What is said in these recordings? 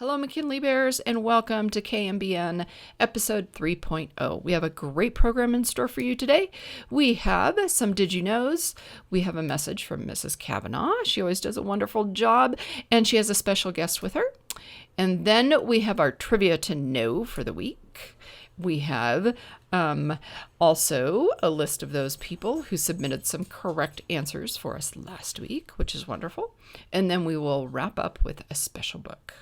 Hello, McKinley Bears, and welcome to Kmbn episode 3.0. We have a great program in store for you today. We have some Did You Knows. We have a message from Mrs. Kavanaugh. She always does a wonderful job, and she has a special guest with her. And then we have our Trivia to Know for the week. We have also a list of those people who submitted some correct answers for us last week, which is wonderful. And then we will wrap up with a special book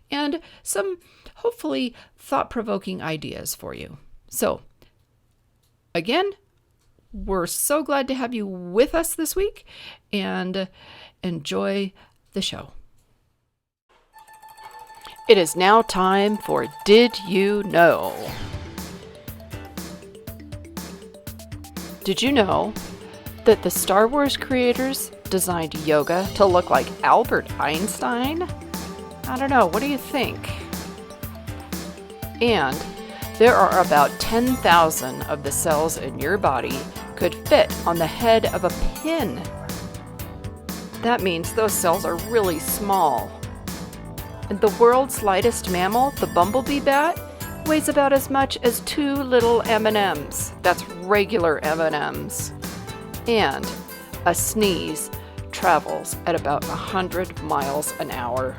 and some hopefully thought-provoking ideas for you. So, again, we're so glad to have you with us this week, and enjoy the show. It is now time for Did You Know? Did you know that the Star Wars creators designed yoga to look like Albert Einstein? I don't know, what do you think? And there are about 10,000 of the cells in your body could fit on the head of a pin. That means those cells are really small. And the world's lightest mammal, the bumblebee bat, weighs about as much as 2 little M&Ms. That's regular M&Ms. And a sneeze travels at about 100 miles an hour.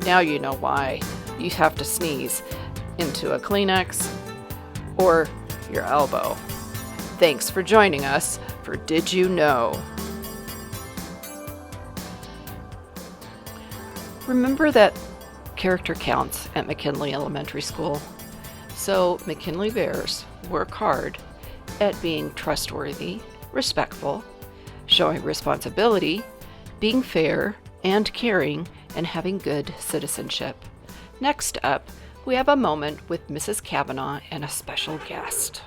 Now you know why you have to sneeze into a Kleenex or your elbow. Thanks for joining us for Did You Know? Remember that character counts at McKinley Elementary School. So McKinley Bears work hard at being trustworthy, respectful, showing responsibility, being fair and caring, and having good citizenship. Next up, we have a moment with Mrs. Kavanaugh and a special guest.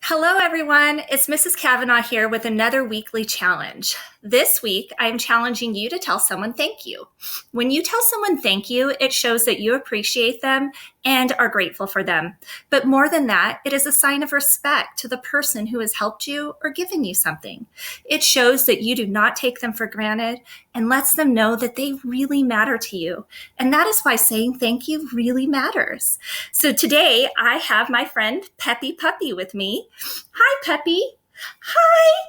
Hello, everyone. It's Mrs. Kavanaugh here with another weekly challenge. This week, I'm challenging you to tell someone thank you. When you tell someone thank you, it shows that you appreciate them and are grateful for them. But more than that, it is a sign of respect to the person who has helped you or given you something. It shows that you do not take them for granted and lets them know that they really matter to you. And that is why saying thank you really matters. So today, I have my friend Peppy Puppy with me. Hi, Peppy. Hi.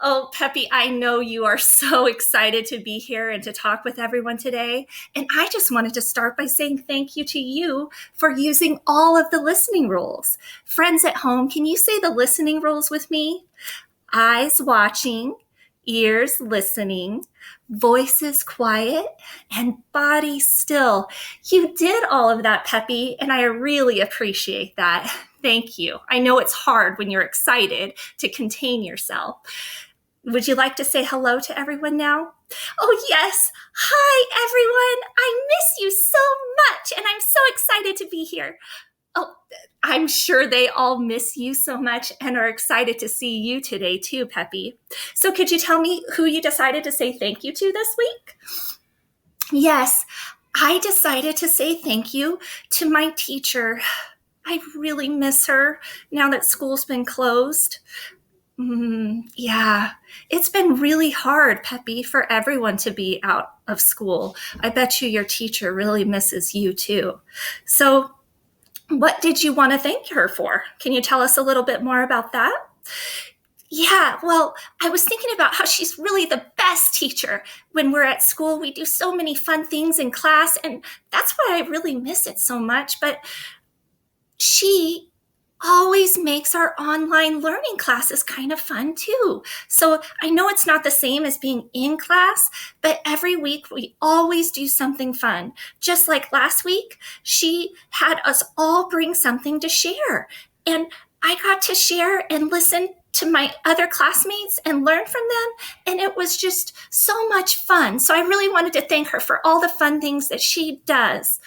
Oh, Peppy, I know you are so excited to be here and to talk with everyone today. And I just wanted to start by saying thank you to you for using all of the listening rules. Friends at home, can you say the listening rules with me? Eyes watching, ears listening, voices quiet, and body still. You did all of that, Peppy, and I really appreciate that. Thank you. I know it's hard when you're excited to contain yourself. Would you like to say hello to everyone now? Oh, yes. Hi, everyone. I miss you so much, and I'm so excited to be here. Oh, I'm sure they all miss you so much and are excited to see you today too, Peppy. So could you tell me who you decided to say thank you to this week? Yes, I decided to say thank you to my teacher. I really miss her now that school's been closed. Yeah, it's been really hard, Peppy, for everyone to be out of school. I bet you your teacher really misses you too. So what did you want to thank her for? Can you tell us a little bit more about that? Yeah, well, I was thinking about how she's really the best teacher. When we're at school, we do so many fun things in class, and that's why I really miss it so much. But she always makes our online learning classes kind of fun too. So I know it's not the same as being in class, but every week we always do something fun. Just like last week, she had us all bring something to share. And I got to share and listen to my other classmates and learn from them. And it was just so much fun. So I really wanted to thank her for all the fun things that she does.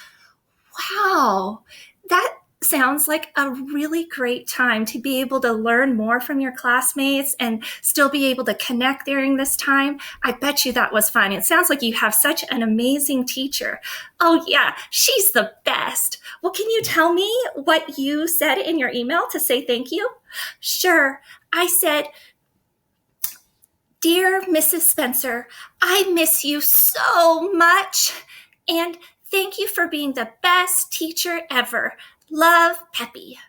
Wow, that sounds like a really great time to be able to learn more from your classmates and still be able to connect during this time. I bet you that was fun. It sounds like you have such an amazing teacher. Oh yeah, she's the best. Well, can you tell me what you said in your email to say thank you? Sure. I said, Dear Mrs. Spencer, I miss you so much. And thank you for being the best teacher ever. Love, Peppy.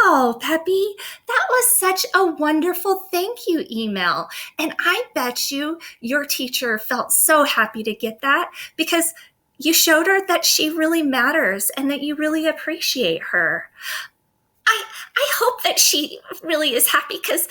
Wow, Peppy, that was such a wonderful thank you email. And I bet your teacher felt so happy to get that because you showed her that she really matters and that you really appreciate her. I hope that she really is happy because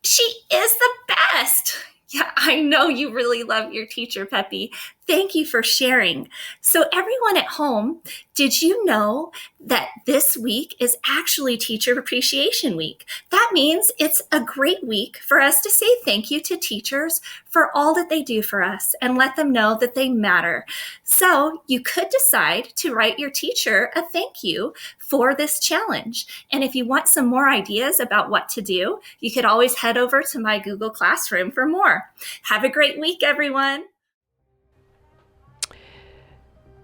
she is the best. Yeah, I know you really love your teacher, Peppy. Thank you for sharing. So, everyone at home, did you know that this week is actually Teacher Appreciation Week? That means it's a great week for us to say thank you to teachers for all that they do for us and let them know that they matter. So, you could decide to write your teacher a thank you for this challenge. And if you want some more ideas about what to do, you could always head over to my Google Classroom for more. Have a great week, everyone.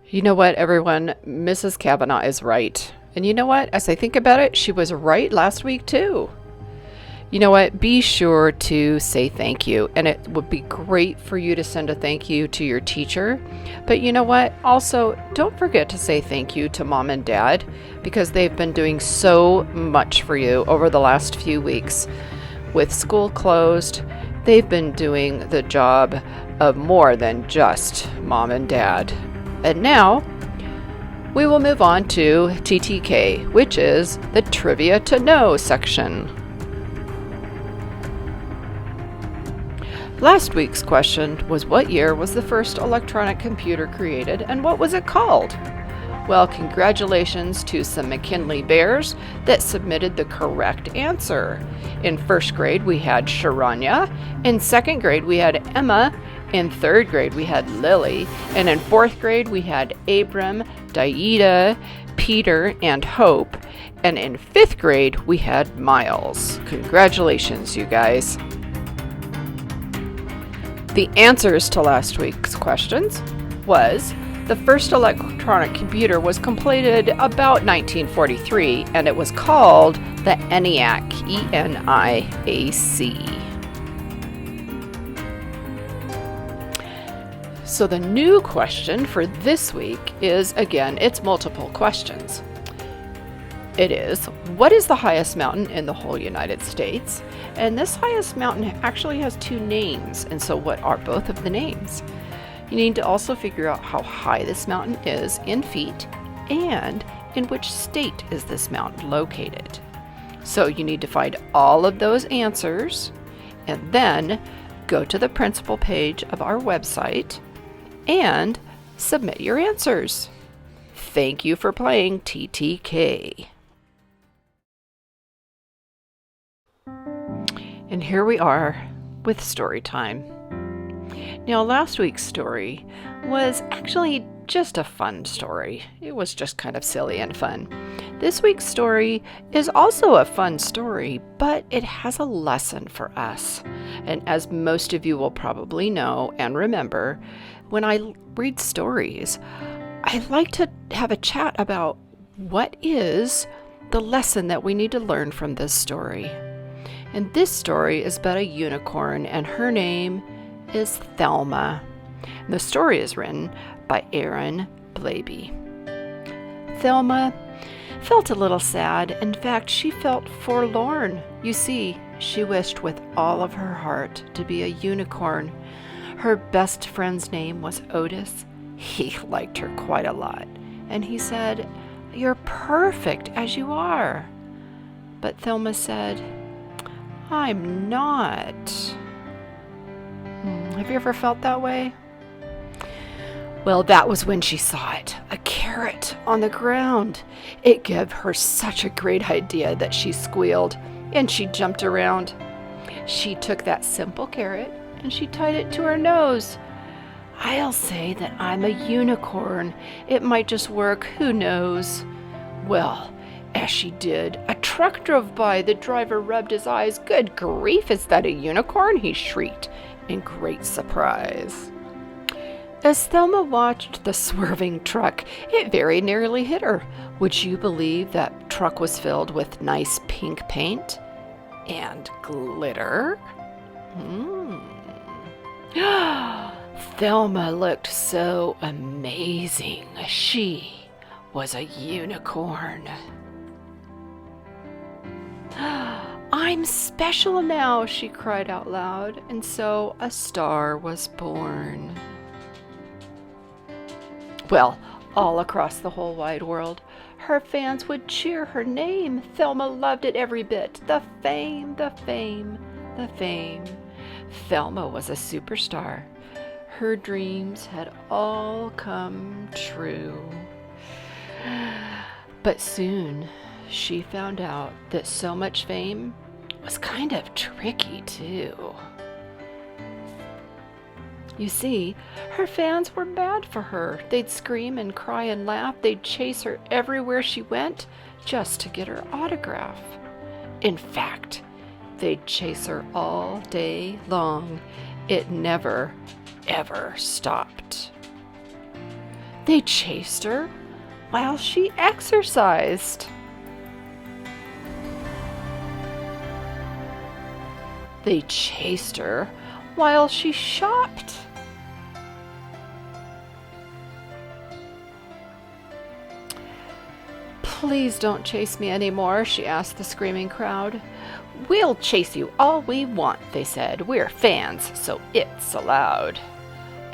You know what, everyone? Mrs. Kavanaugh is right. And you know what? As I think about it, she was right last week, too. You know what? Be sure to say thank you. And it would be great for you to send a thank you to your teacher. But you know what? Also, don't forget to say thank you to Mom and Dad because they've been doing so much for you over the last few weeks. With school closed, they've been doing the job of more than just Mom and Dad. And now, we will move on to TTK, which is the Trivia to Know section. Last week's question was, what year was the first electronic computer created and what was it called? Well, congratulations to some McKinley Bears that submitted the correct answer. In first grade, we had Sharanya. In second grade, we had Emma. In third grade, we had Lily. And in fourth grade, we had Abram, Daida, Peter, and Hope. And in fifth grade, we had Miles. Congratulations, you guys. The answers to last week's questions was the first electronic computer was completed about 1943, and it was called the ENIAC, E-N-I-A-C. So the new question for this week is, again, it's multiple questions. It is, what is the highest mountain in the whole United States? And this highest mountain actually has two names, and so what are both of the names? You need to also figure out how high this mountain is in feet and in which state is this mountain located. So you need to find all of those answers and then go to the principal page of our website and submit your answers. Thank you for playing TTK. And here we are with story time. Now, last week's story was actually just a fun story. It was just kind of silly and fun. This week's story is also a fun story, but it has a lesson for us. And as most of you will probably know and remember, when I read stories, I like to have a chat about what is the lesson that we need to learn from this story. And this story is about a unicorn, and her name is Thelma. And the story is written by Aaron Blaby. Thelma felt a little sad. In fact, she felt forlorn. You see, she wished with all of her heart to be a unicorn. Her best friend's name was Otis. He liked her quite a lot, and he said, "You're perfect as you are." But Thelma said, "I'm not." Have you ever felt that way? Well, that was when she saw it, a carrot on the ground. It gave her such a great idea that she squealed and she jumped around. She took that simple carrot and she tied it to her nose. "I'll say that I'm a unicorn. It might just work, who knows?" Well, as she did, a truck drove by. The driver rubbed his eyes. "Good grief, is that a unicorn?" he shrieked in great surprise. As Thelma watched the swerving truck, it very nearly hit her. Would you believe that truck was filled with nice pink paint and glitter? Thelma looked so amazing. She was a unicorn. I'm special now, she cried out loud, and so a star was born. Well, all across the whole wide world, her fans would cheer her name. Thelma loved it every bit. The fame, the fame, the fame. Thelma was a superstar. Her dreams had all come true. But soon she found out that so much fame was kind of tricky too. You see, her fans were bad for her. They'd scream and cry and laugh. They'd chase her everywhere she went just to get her autograph. In fact, they'd chase her all day long. It never, ever stopped. They chased her while she exercised. They chased her while she shopped. Please don't chase me anymore, she asked the screaming crowd. We'll chase you all we want, they said. We're fans, so it's allowed.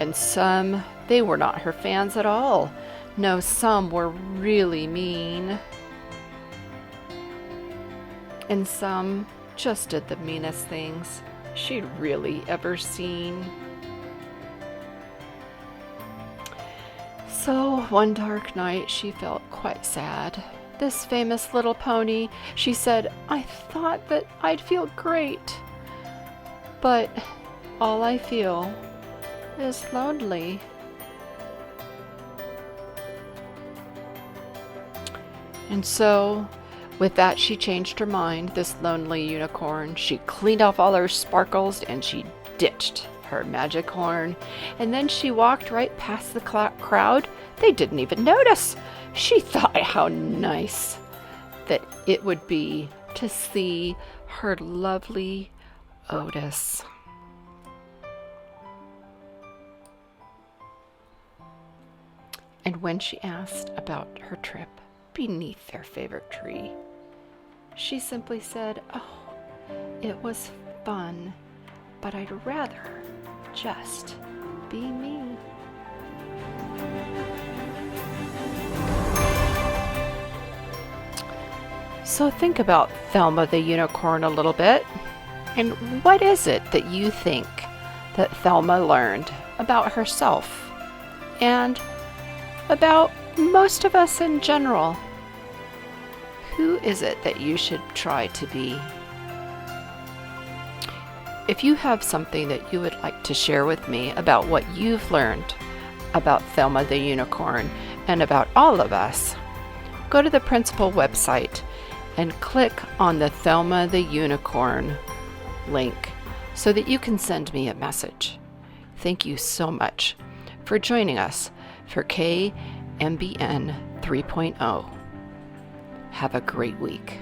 And some, they were not her fans at all. No, some were really mean. And some just did the meanest things she'd really ever seen. So one dark night she felt quite sad. This famous little pony, she said, I thought that I'd feel great, but all I feel is lonely. And so, with that, she changed her mind, this lonely unicorn. She cleaned off all her sparkles and she ditched her magic horn. And then she walked right past the crowd. They didn't even notice. She thought how nice that it would be to see her lovely Otis. And when she asked about her trip beneath their favorite tree, she simply said, oh, it was fun, but I'd rather just be me. So think about Thelma the unicorn a little bit. And what is it that you think that Thelma learned about herself and about most of us in general? Who is it that you should try to be? If you have something that you would like to share with me about what you've learned about Thelma the unicorn and about all of us, go to the principal website and click on the Thelma the unicorn link so that you can send me a message. Thank you so much for joining us for Kmbn 3.0. Have a great week.